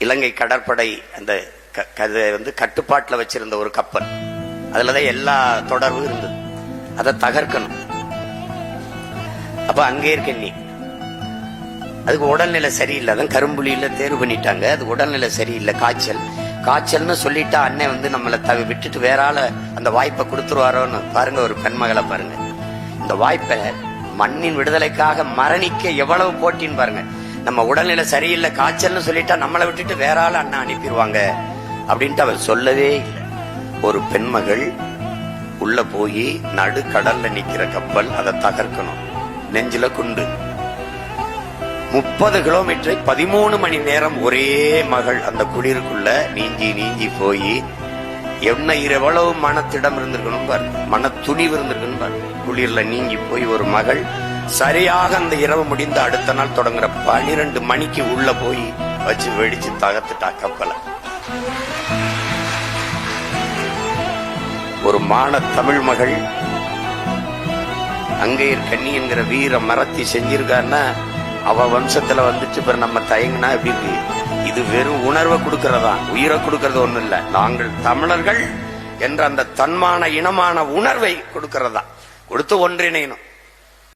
இலங்கை கடற்படை அந்த கட்டுப்பாட்டில் வச்சிருந்த ஒரு கப்பல். அதுலதான் எல்லா தொடர்பும் இருந்தது. அதை தகர்க்கணும். அப்ப அங்கே இருக்கண்ணி அதுக்கு உடல்நிலை சரியில்லை. அதான் கரும்புலியில தேர்வு பண்ணிட்டாங்க. அது உடல்நிலை சரியில்லை, காய்ச்சல்னு சொல்லிட்டா அண்ணன் நம்மளை விட்டுட்டு வேற ஆள அந்த வாய்ப்பை கொடுத்துருவாரோன்னு பாருங்க. ஒரு பெண்மகளை பாருங்க, இந்த வாய்ப்பை மண்ணின் விடுதலைக்காக மரணிக்க எவ்வளவு போட்டின்னு பாருங்க. நம்ம உடல்நிலை சரியில்லை, காய்ச்சல்னு சொல்லிட்டா நம்மளை விட்டுட்டு வேற ஆள அண்ணன் அனுப்பிடுவாங்க அப்படின்ட்டு அவர் சொல்லவே இல்லை. ஒரு பெண்மகள் உள்ள போய் நடு கடல்ல நிக்கிற கப்பல், அதை தகர்க்கணும். நெஞ்சில குண்டு. 30 கிலோமீட்டரை 13 மணி நேரம் ஒரே மகள் அந்த குளிருக்குள்ள நீஞ்சி போய் என்ன எவ்வளவு மனத்திடம் இருந்திருக்கணும் பாருங்க, மன துணிவு இருந்திருக்கணும் பாருங்க. குளிர்ல நீங்கி போய் ஒரு மகள் சரியாக அந்த இரவு முடிந்த அடுத்த நாள் தொடங்குற 12 மணிக்கு உள்ள போய் வச்சு வெடிச்சு தகர்த்துட்டா கப்பலை. ஒரு மான தமிழ் மகள் அங்கேயர் கண்ணி என்கிற வீர மரத்தி செஞ்சிருக்கான்னா அவ வம்சத்துல வந்துட்டு நம்ம தயங்கினா எப்படி இருக்கு? இது வெறும் உணர்வை கொடுக்கறதா, உயிரை கொடுக்கறது ஒண்ணு இல்ல. நாங்கள் தமிழர்கள் என்ற அந்த தன்மான இனமான உணர்வை கொடுக்கறதா, கொடுத்து ஒன்றிணையணும்.